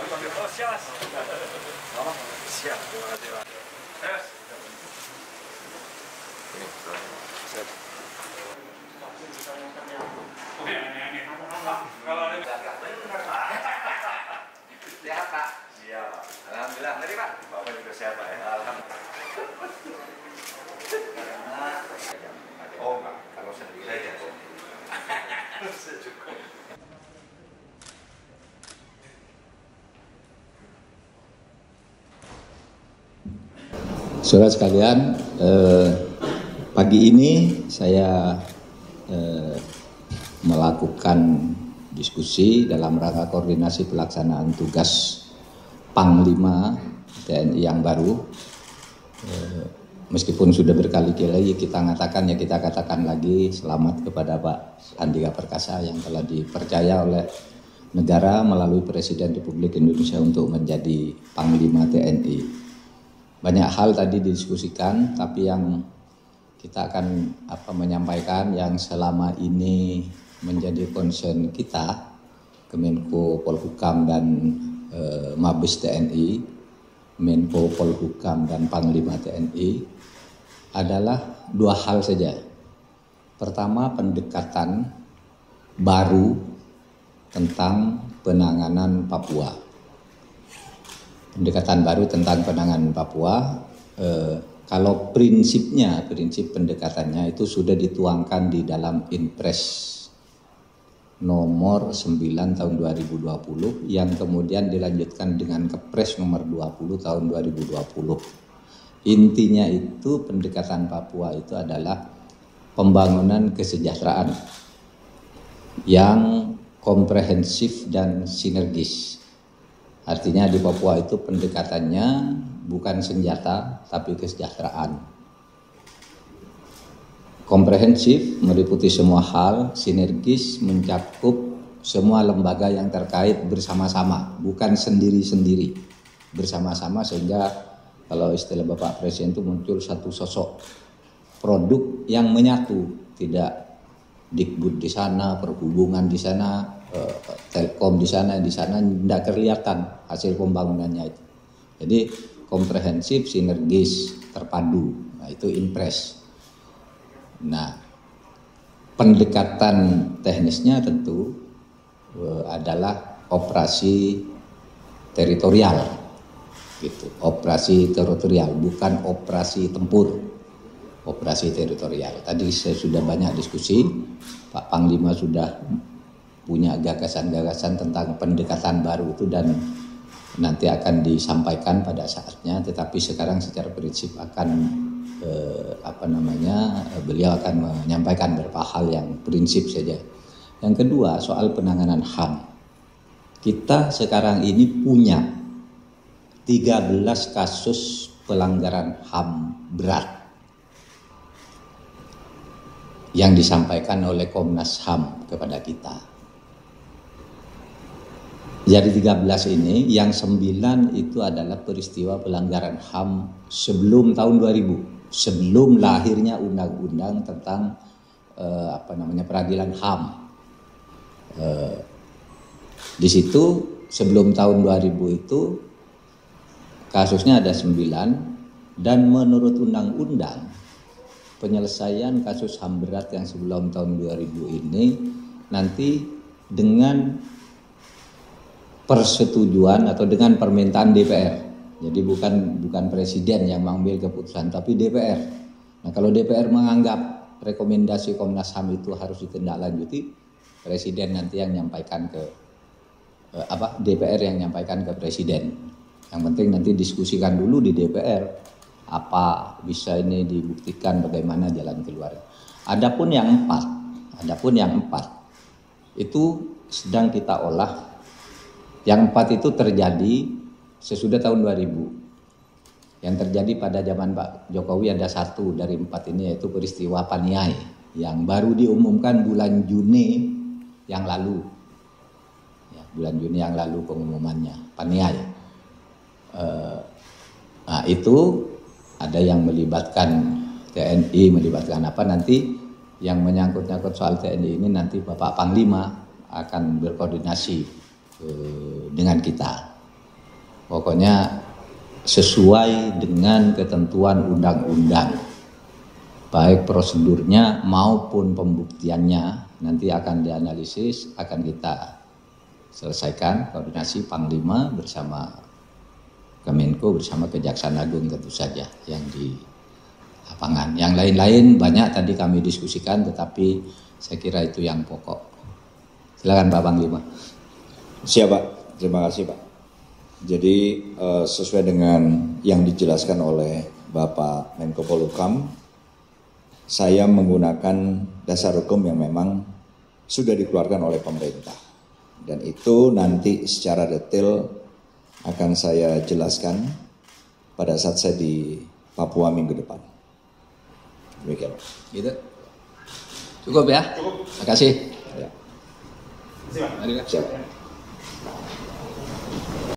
Oh, siap. Siap. Terima kasih, Pak. Siap. Sehat, Pak? Siap. Alhamdulillah. Tadi, Pak? Bapak juga sehat, Pak, ya? Alhamdulillah. Oh, enggak. Kalau sendiri aja. Cukup. Saudara sekalian, pagi ini saya melakukan diskusi dalam rangka koordinasi pelaksanaan tugas Panglima TNI yang baru. Meskipun sudah berkali-kali kita katakan lagi selamat kepada Pak Andika Perkasa yang telah dipercaya oleh negara melalui Presiden Republik Indonesia untuk menjadi Panglima TNI. Banyak hal tadi didiskusikan, tapi yang kita akan menyampaikan yang selama ini menjadi concern kita, Kemenko Polhukam dan Mabes TNI, Menko Polhukam dan Panglima TNI adalah dua hal saja. Pertama, pendekatan baru tentang penanganan Papua. Pendekatan baru tentang penanganan Papua, kalau prinsip pendekatannya itu sudah dituangkan di dalam Inpres nomor 9 tahun 2020 yang kemudian dilanjutkan dengan Kepres nomor 20 tahun 2020. Intinya itu pendekatan Papua itu adalah pembangunan kesejahteraan yang komprehensif dan sinergis. Artinya di Papua itu pendekatannya bukan senjata tapi kesejahteraan. Komprehensif meliputi semua hal, sinergis mencakup semua lembaga yang terkait bersama-sama, bukan sendiri-sendiri, bersama-sama, sehingga kalau istilah Bapak Presiden itu muncul satu sosok produk yang menyatu, tidak Dikbud di sana, perhubungan di sana, Telkom di sana tidak kelihatan hasil pembangunannya itu. Jadi komprehensif, sinergis, terpadu. Nah, itu Inpres. Nah, pendekatan teknisnya tentu adalah operasi teritorial, gitu. Operasi teritorial, bukan operasi tempur. Operasi teritorial. Tadi saya sudah banyak diskusi, Pak Panglima sudah punya gagasan-gagasan tentang pendekatan baru itu dan nanti akan disampaikan pada saatnya. Tetapi sekarang secara prinsip akan beliau akan menyampaikan beberapa hal yang prinsip saja. Yang kedua, soal penanganan HAM. Kita sekarang ini punya 13 kasus pelanggaran HAM berat yang disampaikan oleh Komnas HAM kepada kita. Jadi 13 ini, yang 9 itu adalah peristiwa pelanggaran HAM sebelum tahun 2000, sebelum lahirnya undang-undang tentang peradilan HAM. Di situ sebelum tahun 2000 itu kasusnya ada 9, dan menurut undang-undang penyelesaian kasus HAM berat yang sebelum tahun 2000 ini nanti dengan persetujuan atau dengan permintaan DPR. Jadi bukan presiden yang mengambil keputusan, tapi DPR. Nah, kalau DPR menganggap rekomendasi Komnas HAM itu harus ditindaklanjuti, presiden nanti yang menyampaikan ke DPR yang menyampaikan ke presiden. Yang penting nanti diskusikan dulu di DPR apa bisa ini dibuktikan, bagaimana jalan keluar. Adapun yang empat itu sedang kita olah. Yang 4 itu terjadi sesudah tahun 2000. Yang terjadi pada zaman Pak Jokowi ada 1 dari 4 ini, yaitu peristiwa Paniai yang baru diumumkan bulan Juni yang lalu. Ya, bulan Juni yang lalu pengumumannya Paniai. Nah, itu ada yang melibatkan TNI, melibatkan nanti yang menyangkut-nyangkut soal TNI ini nanti Bapak Panglima akan berkoordinasi dengan kita. Pokoknya sesuai dengan ketentuan undang-undang, baik prosedurnya maupun pembuktiannya nanti akan dianalisis, akan kita selesaikan koordinasi Panglima bersama Kemenko bersama Kejaksaan Agung tentu saja yang di lapangan. Yang lain-lain banyak tadi kami diskusikan, tetapi saya kira itu yang pokok. Silakan Pak Panglima. Siap Pak, terima kasih Pak. Jadi sesuai dengan yang dijelaskan oleh Bapak Menko Polhukam, saya menggunakan dasar hukum yang memang sudah dikeluarkan oleh pemerintah. Dan itu nanti secara detail akan saya jelaskan pada saat saya di Papua minggu depan. Demikian. Gitu. Cukup ya? Cukup. Terima kasih. Ya. Terima kasih, Pak. Mari, Pak. Siap.